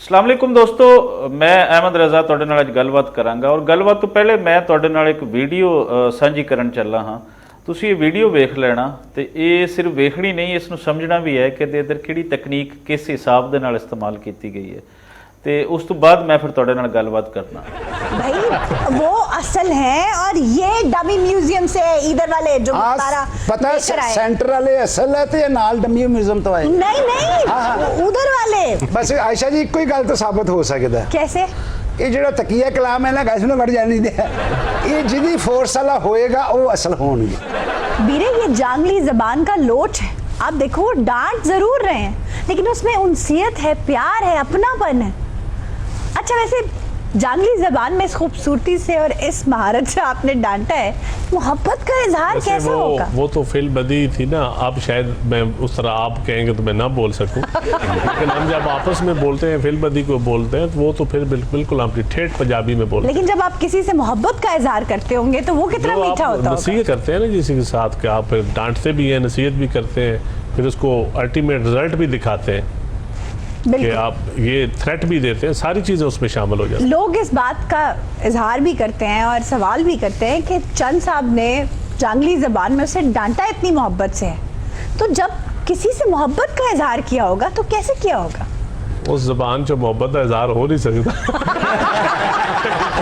अस्सलाम वालेकुम दोस्तों, मैं अहमद रज़ा तुहाडे नाल अज गलबात करांगा और गलबात तो पहले मैं तुहाडे नाल एक वीडियो साझी करन चला हाँ। तुसीं ये वीडियो वेख लेना तो ये सिर्फ वेखनी नहीं, इसनूं समझना भी है कि इधर किहड़ी तकनीक किस हिसाब दे नाल इस्तेमाल की गई है। तो उस तो बाद मैं फिर तुहाडे नाल गलबात करना। भाई वो असल है और ये डमी म्यूजियम से इधर वाले जो तारा पता है सेंटर वाले असल है ते नाल डमी म्यूजियम तो है नहीं नहीं उधर वाले। बस आयशा जी कोई गल तो साबित हो सकता है। कैसे? ये जो तकिया कलाम है ना गैस में बढ़ जाने दे, ये जिदी फोर्स वाला होएगा वो असल होंगे। बीरे ये जांगली जबान का लोच है। आप देखो वो डांट जरूर रहे हैं लेकिन उसमें उनसियत है, प्यार है, अपनापन है। अच्छा वैसे जांगली जबान में इस खूबसूरती से और इस महारत से आपने डांटा है, मोहब्बत का इजहार कैसा होगा? वो तो फिल्म बदी थी ना। अब शायद मैं उस तरह आप कहेंगे तो मैं ना बोल सकूं लेकिन हम जब आपस में बोलते हैं फिल्म बदी को बोलते हैं तो वो तो फिर बिल्कुल आपकी ठेठ पंजाबी में बोलते हैं। लेकिन जब आप किसी से मोहब्बत का इजहार करते होंगे तो वो कितना मीठा होता होगा। नसीहत करते हैं ना किसी के साथ, कि आप फिर डांटते भी हैं, नसीहत भी करते हैं, फिर उसको अल्टीमेट रिजल्ट भी दिखाते हैं कि आप ये थ्रेट भी देते हैं, सारी चीज़ें उसमें शामिल हो जाती हैं। लोग इस बात का इजहार भी करते हैं और सवाल भी करते हैं कि चंद साहब ने जांगली ज़बान में उसे डांटा इतनी मोहब्बत से है, तो जब किसी से मोहब्बत का इजहार किया होगा तो कैसे किया होगा? उस ज़बान से मोहब्बत का इजहार हो नहीं सकता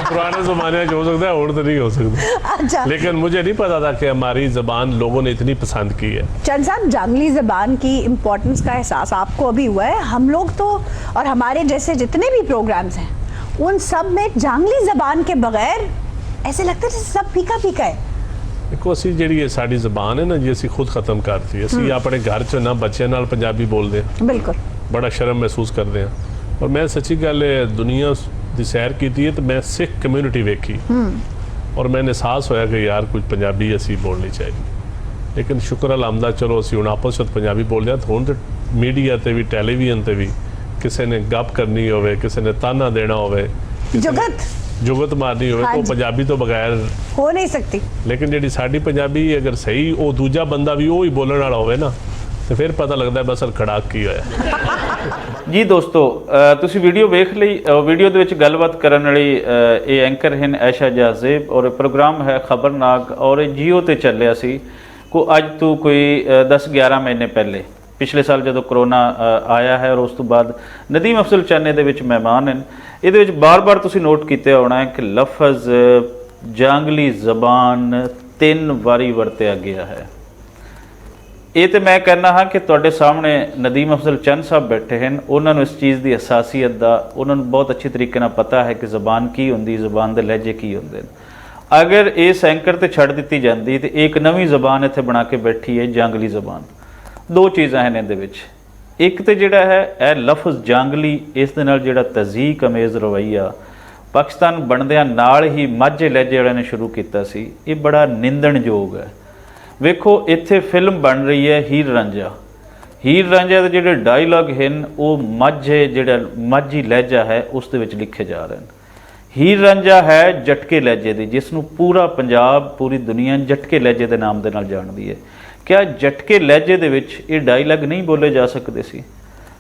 पुराने ज़माने में हो सकता है और तो नहीं हो सकता। अच्छा। लेकिन मुझे नहीं पता था कि हमारी ज़बान लोगों ने इतनी पसंद की है। चंद साहब, जांगली ज़बान की इम्पोर्टेंस का एहसास आपको अभी हुआ है। हम लोग तो और हमारे जैसे जितने भी प्रोग्राम्स हैं उन सब में जांगली ज़बान के बगैर ऐसे लगता है जैसे सब फीका फीका है। देखो असी जी साड़ी ज़बान है ना जी, असी खुद खत्म करती है। असी अपने घर च ना बच्चे नाल पंजाबी बोलते हैं, बिल्कुल बड़ा शर्म महसूस करते हैं। और मैं सच्ची गल दुनिया की सैर की है तो मैं सिख कम्यूनिटी वेखी और मैंने एहसास होया कि यार कुछ पंजाबी असी बोलनी चाहिए। लेकिन शुक्र अलहमदा चलो असी हुण आपस में पंजाबी बोल रहे हैं। तो हुण तो मीडिया ते भी टैलीविजन ते भी किसी ने गप करनी होवे, किसी ने ताना देना होवे, जुगत मारनी होवे तो पंजाबी तो बगैर हो नहीं सकती। लेकिन जी साड़ी पंजाबी अगर सही वो दूजा बंदा भी वो ही बोलने वाला होवे ना तो फिर पता लगता है बस खड़ाक की होया। जी दोस्तों, तुसी वीडियो वेख ली। वीडियो दे विच गलबात करन वाली ये एंकर हैं आयशा जहाज़ेब और प्रोग्राम है खबरनाक और जियो ते चलिया सी को अज तो कोई 10-11 महीने पहले, पिछले साल जो करोना आया है और उस तो बाद नदीम अफजल चाने दे विच मेहमान हैं। ये बार बार तुसी नोट किया होना है कि लफज जांगली जबान 3 वारी वरत्या गया है। ये तो मैं कहना हाँ कि तुहाडे सामने नदीम अफजल चंद साहब बैठे हैं, उन्होंने इस चीज़ की असासीयत का उन्होंने बहुत अच्छी तरीके नाल पता है कि जबान की होंदी, जबान के लहजे की होंदे। अगर इस एंकर ते छड़ दी जाती तो एक नवी जबान इत्थे बना के बैठी है, जांगली जबान। 2 चीज़ां हैं इहदे विच। एक तो जिहड़ा है यह लफज जांगली, इस दे नाल जिहड़ा तज़ीक अमेज़ रवैया पाकिस्तान बनदियां नाल ही माझे लहजे वालियां ने शुरू किया सी, ये बड़ा निंदणयोग है। वेखो इत्थे फिल्म बन रही है हीर रांझा। हीर रांझा के जिहड़े डायलॉग हैं वो माझे जिहड़ा माझी लहजा है उस दे विच लिखे जा रहे हैं। हीर रांझा है जटके लहजे दी, जिसनूं पूरा पंजाब पूरी दुनिया जटके लहजे के नाम दे नाल जानदी है। क्या जटके लहजे दे विच ये डायलॉग नहीं बोले जा सकते सी?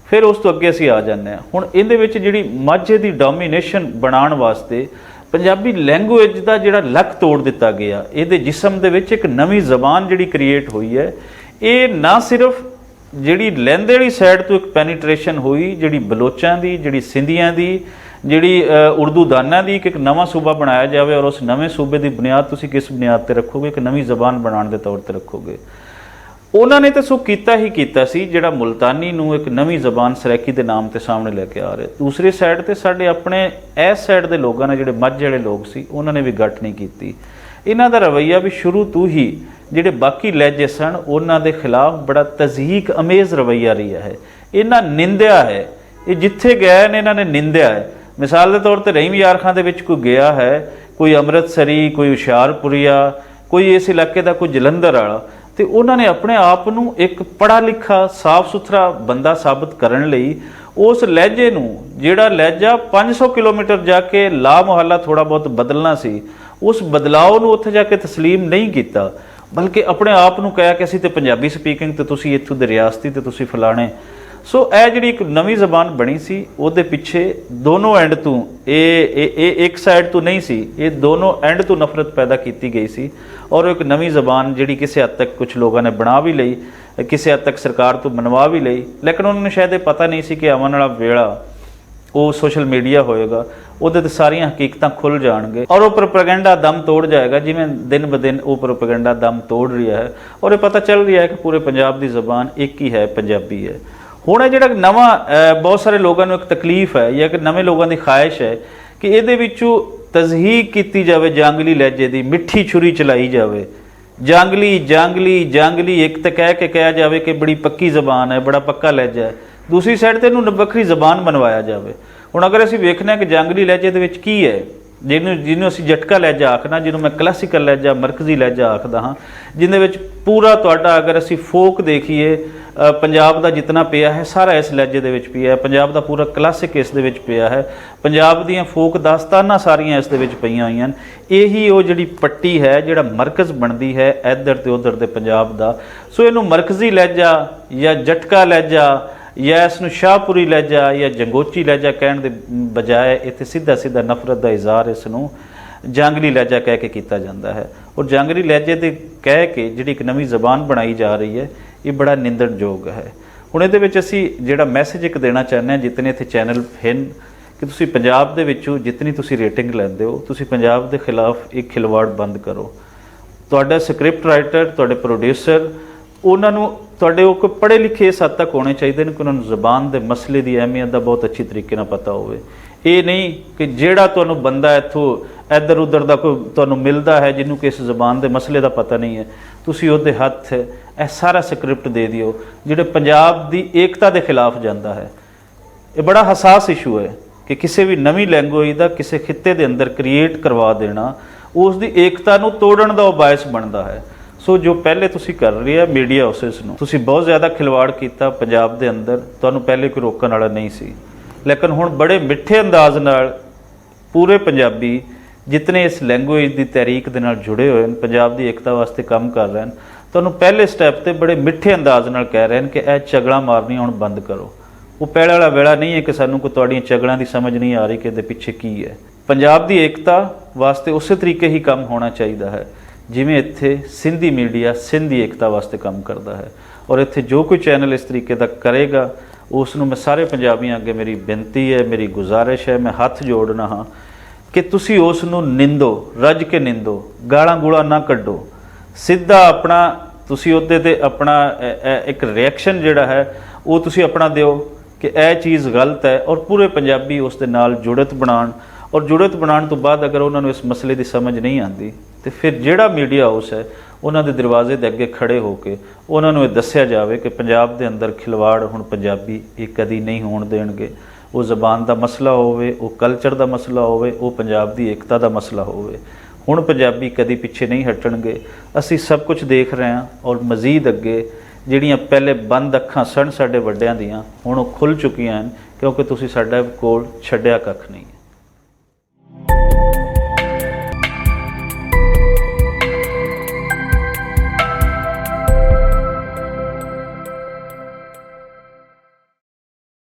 फिर उस तो अगे असीं आ जाने हुण इहदे विच जिहड़ी माझे दी डोमीनेशन बनाउण वास्ते पंजाबी लैंगुएज का जिहड़ा लक तोड़ दिता गया। ये जिसम दे विच एक नवी जबान जिहड़ी क्रिएट हुई है। ये ना सिर्फ जिहड़ी लैंदे वाली साइड तो एक पैनीट्रेशन हुई, जिहड़ी बलोचां दी, जिहड़ी सिंधियां दी, जिहड़ी उर्दू दाना दी, एक नवा सूबा बनाया जाए और उस नवे सूबे की बुनियाद तुसीं किस बुनियाद पर रखोगे? एक नवी जबान बनाने के तौर पर रखोगे। उन्होंने तो सो कीता ही कीता सी, जिहड़ा मुल्तानी नूं एक नवी जबान सरैकी के नाम ते सामने लैके आ रहे। दूसरी साइड ते साडे अपने इस साइड के लोगों ने जिहड़े माझे वाले लोग सी उन्होंने भी गट नहीं की। इन्हां दा रवैया भी शुरू तो ही जिहड़े बाकी लहजे सन उन्हां दे खिलाफ बड़ा तज़हीक अमेज़ रवैया रहा है। इन्हां निंदिया है, ये जिथे गए ने इन्हां ने निंदिया है। मिसाल के तौर पर रहीम यार खां दे विच कोई गया है, कोई अमृतसरी, कोई हुशियारपुरिया, कोई इस इलाके का कोई जलंधर वाला, तो उन्होंने अपने आप नूं एक पढ़ा लिखा साफ सुथरा बंदा साबित करने लई उस लहजे नूं जिहड़ा लहजा 500 किलोमीटर जाके ला मुहल्ला थोड़ा बहुत बदलना सी, उस बदलाव नूं उत्थे जाके तस्लीम नहीं किया, बल्कि अपने आप नूं कहा कि असीं ते पंजाबी स्पीकिंग ते तुसीं इत्थों दे रियासती ते तुसीं फलाणे ਸੋ ਇਹ ਜਿਹੜੀ ਇੱਕ ਨਵੀਂ ਜ਼ਬਾਨ ਬਣੀ ਸੀ ਉਹਦੇ ਪਿੱਛੇ ਦੋਨੋਂ ਐਂਡ ਤੋਂ ਇਹ ਇੱਕ ਸਾਈਡ ਤੋਂ ਨਹੀਂ ਸੀ, ਇਹ ਦੋਨੋਂ ਐਂਡ ਤੋਂ ਨਫ਼ਰਤ ਪੈਦਾ ਕੀਤੀ ਗਈ ਸੀ। ਔਰ ਇੱਕ ਨਵੀਂ ਜ਼ਬਾਨ ਜਿਹੜੀ ਕਿਸੇ ਹੱਦ ਤੱਕ ਕੁਝ ਲੋਕਾਂ ਨੇ ਬਣਾ ਵੀ ਲਈ, ਕਿਸੇ ਹੱਦ ਤੱਕ ਸਰਕਾਰ ਤੋਂ ਬਣਵਾ ਵੀ ਲਈ, ਲੇਕਿਨ ਉਹਨਾਂ ਨੂੰ ਸ਼ਾਇਦ ਇਹ ਪਤਾ ਨਹੀਂ ਸੀ ਕਿ ਆਉਣ ਵਾਲਾ ਵੇਲਾ ਉਹ ਸੋਸ਼ਲ ਮੀਡੀਆ ਹੋਏਗਾ, ਉਹਦੇ ਤੇ ਸਾਰੀਆਂ ਹਕੀਕਤਾਂ ਖੁੱਲ ਜਾਣਗੇ ਔਰ ਉਹ ਪ੍ਰੋਪੇਗੈਂਡਾ ਦਮ ਤੋੜ ਜਾਏਗਾ, ਜਿਵੇਂ ਦਿਨ ਬ ਦਿਨ ਉਹ ਪ੍ਰੋਪੇਗੈਂਡਾ ਦਮ ਤੋੜ ਰਿਹਾ ਹੈ। ਔਰ ਇਹ ਪਤਾ ਚੱਲ ਰਿਹਾ ਹੈ ਕਿ ਪੂਰੇ ਪੰਜਾਬ ਦੀ ਜ਼ਬਾਨ ਇੱਕ ਹੀ ਹੈ, ਪੰਜਾਬੀ ਹੈ। ਹੁਣ ਇਹ ਜਿਹੜਾ ਨਵਾਂ ਬਹੁਤ ਸਾਰੇ ਲੋਕਾਂ ਨੂੰ ਇੱਕ ਤਕਲੀਫ ਹੈ ਜਾਂ ਕਿ ਨਵੇਂ ਲੋਕਾਂ ਦੀ ਖਾਹਿਸ਼ ਹੈ ਕਿ ਇਹਦੇ ਵਿੱਚੋਂ ਤਜ਼ਹੀਕ ਕੀਤੀ ਜਾਵੇ ਜਾਂਗਲੀ ਲਹਿਜੇ ਦੀ, ਮਿੱਠੀ ਛੁਰੀ ਚਲਾਈ ਜਾਵੇ, ਜਾਂਗਲੀ ਜਾਂਗਲੀ ਜਾਂਗਲੀ ਇੱਕ ਤਾਂ ਕਹਿ ਕੇ ਕਿਹਾ ਜਾਵੇ ਕਿ ਬੜੀ ਪੱਕੀ ਜ਼ਬਾਨ ਹੈ, ਬੜਾ ਪੱਕਾ ਲਹਿਜਾ ਹੈ, ਦੂਸਰੀ ਸਾਈਡ ਤੇ ਇਹਨੂੰ ਵੱਖਰੀ ਜ਼ਬਾਨ ਬਣਵਾਇਆ ਜਾਵੇ। ਹੁਣ ਅਗਰ ਅਸੀਂ ਵੇਖਣਾ ਕਿ ਜਾਂਗਲੀ ਲਹਿਜੇ ਦੇ ਵਿੱਚ ਕੀ ਹੈ, ਜਿਹਨੂੰ ਅਸੀਂ ਜਟਕਾ ਲਹਿਜਾ ਆਖਣਾ, ਜਿਹਨੂੰ ਮੈਂ ਕਲਾਸੀਕਲ ਲਹਿਜਾ, ਮਰਕਜ਼ੀ ਲਹਿਜਾ ਆਖਦਾ ਹਾਂ, ਜਿਹਦੇ ਵਿੱਚ ਪੂਰਾ ਤੁਹਾਡਾ ਅਗਰ ਅਸੀਂ ਫੋਕ ਦੇਖੀਏ ਪੰਜਾਬ ਦਾ ਜਿੰਨਾ ਪਿਆ ਹੈ ਸਾਰਾ ਇਸ ਲਹਿਜੇ ਦੇ ਵਿੱਚ ਪਿਆ ਹੈ, ਪੰਜਾਬ ਦਾ ਪੂਰਾ ਕਲਾਸਿਕ ਇਸ ਦੇ ਵਿੱਚ ਪਿਆ ਹੈ, ਪੰਜਾਬ ਦੀਆਂ ਫੋਕ ਦਾਸਤਾਨਾਂ ਸਾਰੀਆਂ ਇਸ ਦੇ ਵਿੱਚ ਪਈਆਂ ਹੋਈਆਂ ਹਨ। ਇਹੀ ਉਹ ਜਿਹੜੀ ਪੱਟੀ ਹੈ ਜਿਹੜਾ ਮਰਕਜ਼ ਬਣਦੀ ਹੈ ਇੱਧਰ ਤੇ ਉੱਧਰ ਦੇ ਪੰਜਾਬ ਦਾ। ਸੋ ਇਹਨੂੰ ਮਰਕਜ਼ੀ ਲਹਿਜਾ ਜਾਂ ਜਟਕਾ ਲਹਿਜਾ ਜਾਂ ਇਸ ਨੂੰ ਸ਼ਾਹਪੁਰੀ ਲਹਿਜਾ ਜਾਂ ਜੰਗੋਚੀ ਲਹਿਜਾ ਕਹਿਣ ਦੇ ਬਜਾਏ ਇੱਥੇ ਸਿੱਧਾ ਸਿੱਧਾ ਨਫ਼ਰਤ ਦਾ ਇਜ਼ਹਾਰ ਇਸ ਨੂੰ ਜਾਂਗਲੀ ਲਹਿਜਾ ਕਹਿ ਕੇ ਕੀਤਾ ਜਾਂਦਾ ਹੈ। ਔਰ ਜਾਂਗਲੀ ਲਹਿਜੇ ਦੇ ਕਹਿ ਕੇ ਜਿਹੜੀ ਇੱਕ ਨਵੀਂ ਜ਼ਬਾਨ ਬਣਾਈ ਜਾ ਰਹੀ ਹੈ, ਇਹ ਬੜਾ ਨਿੰਦਣਯੋਗ ਹੈ। ਹੁਣ ਇਹਦੇ ਵਿੱਚ ਅਸੀਂ ਜਿਹੜਾ ਮੈਸੇਜ ਇੱਕ ਦੇਣਾ ਚਾਹੁੰਦੇ ਹਾਂ, ਜਿਤਨੇ ਇੱਥੇ ਚੈਨਲ ਹਨ, ਕਿ ਤੁਸੀਂ ਪੰਜਾਬ ਦੇ ਵਿੱਚੋਂ ਜਿਤਨੀ ਤੁਸੀਂ ਰੇਟਿੰਗ ਲੈਂਦੇ ਹੋ, ਤੁਸੀਂ ਪੰਜਾਬ ਦੇ ਖਿਲਾਫ ਇੱਕ ਖਿਲਵਾੜ ਬੰਦ ਕਰੋ। ਤੁਹਾਡਾ ਸਕ੍ਰਿਪਟ ਰਾਈਟਰ, ਤੁਹਾਡੇ ਪ੍ਰੋਡਿਊਸਰ, ਉਹਨਾਂ ਨੂੰ ਤੁਹਾਡੇ ਉਹ ਕੋਈ ਪੜ੍ਹੇ ਲਿਖੇ ਇਸ ਹੱਦ ਤੱਕ ਹੋਣੇ ਚਾਹੀਦੇ ਨੇ ਕਿ ਉਹਨਾਂ ਨੂੰ ਜ਼ਬਾਨ ਦੇ ਮਸਲੇ ਦੀ ਅਹਿਮੀਅਤ ਦਾ ਬਹੁਤ ਅੱਛੀ ਤਰੀਕੇ ਨਾਲ ਪਤਾ ਹੋਵੇ। ਇਹ ਨਹੀਂ ਕਿ ਜਿਹੜਾ ਤੁਹਾਨੂੰ ਬੰਦਾ ਇੱਥੋਂ ਇੱਧਰ ਉੱਧਰ ਦਾ ਕੋਈ ਤੁਹਾਨੂੰ ਮਿਲਦਾ ਹੈ ਜਿਹਨੂੰ ਕਿ ਇਸ ਜ਼ਬਾਨ ਦੇ ਮਸਲੇ ਦਾ ਪਤਾ ਨਹੀਂ ਹੈ, ਤੁਸੀਂ ਉਹਦੇ ਹੱਥ ਇਹ ਸਾਰਾ ਸਕ੍ਰਿਪਟ ਦੇ ਦਿਓ ਜਿਹੜੇ ਪੰਜਾਬ ਦੀ ਏਕਤਾ ਦੇ ਖਿਲਾਫ ਜਾਂਦਾ ਹੈ। ਇਹ ਬੜਾ ਹਸਾਸ ਇਸ਼ੂ ਹੈ ਕਿ ਕਿਸੇ ਵੀ ਨਵੀਂ ਲੈਂਗੁਏਜ ਦਾ ਕਿਸੇ ਖਿੱਤੇ ਦੇ ਅੰਦਰ ਕ੍ਰੀਏਟ ਕਰਵਾ ਦੇਣਾ ਉਸ ਦੀ ਏਕਤਾ ਨੂੰ ਤੋੜਨ ਦਾ ਉਹ ਬਾਇਸ ਬਣਦਾ ਹੈ। ਸੋ ਜੋ ਪਹਿਲੇ ਤੁਸੀਂ ਕਰ ਰਹੇ ਆ ਮੀਡੀਆ ਹਾਊਸਿਸ ਨੂੰ, ਤੁਸੀਂ ਬਹੁਤ ਜ਼ਿਆਦਾ ਖਿਲਵਾੜ ਕੀਤਾ ਪੰਜਾਬ ਦੇ ਅੰਦਰ, ਤੁਹਾਨੂੰ ਪਹਿਲੇ ਕੋਈ ਰੋਕਣ ਵਾਲਾ ਨਹੀਂ ਸੀ, ਲੇਕਿਨ ਹੁਣ ਬੜੇ ਮਿੱਠੇ ਅੰਦਾਜ਼ ਨਾਲ ਪੂਰੇ ਪੰਜਾਬੀ ਜਿਤਨੇ ਇਸ ਲੈਂਗੁਏਜ ਦੀ ਤਹਿਰੀਕ ਦੇ ਨਾਲ ਜੁੜੇ ਹੋਏ ਹਨ, ਪੰਜਾਬ ਦੀ ਏਕਤਾ ਵਾਸਤੇ ਕੰਮ ਕਰ ਰਹੇ ਹਨ, ਤੁਹਾਨੂੰ ਪਹਿਲੇ ਸਟੈਪ ਤੇ ਬੜੇ ਮਿੱਠੇ ਅੰਦਾਜ਼ ਨਾਲ ਕਹਿ ਰਹੇ ਹਨ ਕਿ ਇਹ ਚਗਲਾਂ ਮਾਰਨੀਆਂ ਹੁਣ ਬੰਦ ਕਰੋ। ਉਹ ਪਹਿਲੇ ਵਾਲਾ ਵੇਲਾ ਨਹੀਂ ਹੈ ਕਿ ਸਾਨੂੰ ਕੋਈ ਤੁਹਾਡੀਆਂ ਚਗਲਾਂ ਦੀ ਸਮਝ ਨਹੀਂ ਆ ਰਹੀ ਕਿ ਇਹਦੇ ਪਿੱਛੇ ਕੀ ਹੈ। ਪੰਜਾਬ ਦੀ ਏਕਤਾ ਵਾਸਤੇ ਉਸੇ ਤਰੀਕੇ ਹੀ ਕੰਮ ਹੋਣਾ ਚਾਹੀਦਾ ਹੈ ਜਿਵੇਂ ਇੱਥੇ ਸਿੰਧੀ ਮੀਡੀਆ ਸਿੰਧ ਦੀ ਏਕਤਾ ਵਾਸਤੇ ਕੰਮ ਕਰਦਾ ਹੈ। ਔਰ ਇੱਥੇ ਜੋ ਕੋਈ ਚੈਨਲ ਇਸ ਤਰੀਕੇ ਦਾ ਕਰੇਗਾ ਉਸ ਨੂੰ ਮੈਂ ਸਾਰੇ ਪੰਜਾਬੀਆਂ ਅੱਗੇ ਮੇਰੀ ਬੇਨਤੀ ਹੈ, ਮੇਰੀ ਗੁਜ਼ਾਰਿਸ਼ ਹੈ, ਮੈਂ ਹੱਥ ਜੋੜਨਾ ਹਾਂ ਕਿ ਤੁਸੀਂ ਉਸ ਨੂੰ ਨਿੰਦੋ, ਰੱਜ ਕੇ ਨਿੰਦੋ, ਗਾਲਾਂ ਗੂਲਾਂ ਨਾ ਕੱਢੋ, ਸਿੱਧਾ ਆਪਣਾ ਤੁਸੀਂ ਉਹਦੇ ਤੇ ਆਪਣਾ ਇੱਕ ਰਿਐਕਸ਼ਨ ਜਿਹੜਾ ਹੈ ਉਹ ਤੁਸੀਂ ਆਪਣਾ ਦਿਓ ਕਿ ਇਹ ਚੀਜ਼ ਗਲਤ ਹੈ। ਔਰ ਪੂਰੇ ਪੰਜਾਬੀ ਉਸ ਦੇ ਨਾਲ ਜੁੜਤ ਬਣਾਉਣ, ਔਰ ਜੁੜਤ ਬਣਾਉਣ ਤੋਂ ਬਾਅਦ ਅਗਰ ਉਹਨਾਂ ਨੂੰ ਇਸ ਮਸਲੇ ਦੀ ਸਮਝ ਨਹੀਂ ਆਉਂਦੀ ਤੇ ਫਿਰ ਜਿਹੜਾ ਮੀਡੀਆ ਹਾਊਸ ਹੈ ਉਹਨਾਂ ਦੇ ਦਰਵਾਜ਼ੇ ਦੇ ਅੱਗੇ ਖੜੇ ਹੋ ਕੇ ਉਹਨਾਂ ਨੂੰ ਇਹ ਦੱਸਿਆ ਜਾਵੇ ਕਿ ਪੰਜਾਬ ਦੇ ਅੰਦਰ ਖਿਲਵਾੜ ਹੁਣ ਪੰਜਾਬੀ ਇਹ ਕਦੀ ਨਹੀਂ ਹੋਣ ਦੇਣਗੇ। ਉਹ ਜ਼ਬਾਨ ਦਾ ਮਸਲਾ ਹੋਵੇ, ਉਹ ਕਲਚਰ ਦਾ ਮਸਲਾ ਹੋਵੇ, ਉਹ ਪੰਜਾਬ ਦੀ ਏਕਤਾ ਦਾ ਮਸਲਾ ਹੋਵੇ, ਹੁਣ ਪੰਜਾਬੀ ਕਦੀ ਪਿੱਛੇ ਨਹੀਂ ਹਟਣਗੇ। ਅਸੀਂ ਸਭ ਕੁਝ ਦੇਖ ਰਹੇ ਹਾਂ ਔਰ ਮਜ਼ੀਦ ਅੱਗੇ ਜਿਹੜੀਆਂ ਪਹਿਲੇ ਬੰਦ ਅੱਖਾਂ ਸਨ ਸਾਡੇ ਵੱਡਿਆਂ ਦੀਆਂ ਹੁਣ ਉਹ ਖੁੱਲ੍ਹ ਚੁੱਕੀਆਂ ਹਨ, ਕਿਉਂਕਿ ਤੁਸੀਂ ਸਾਡੇ ਕੋਲ ਛੱਡਿਆ ਕੱਖ ਨਹੀਂ।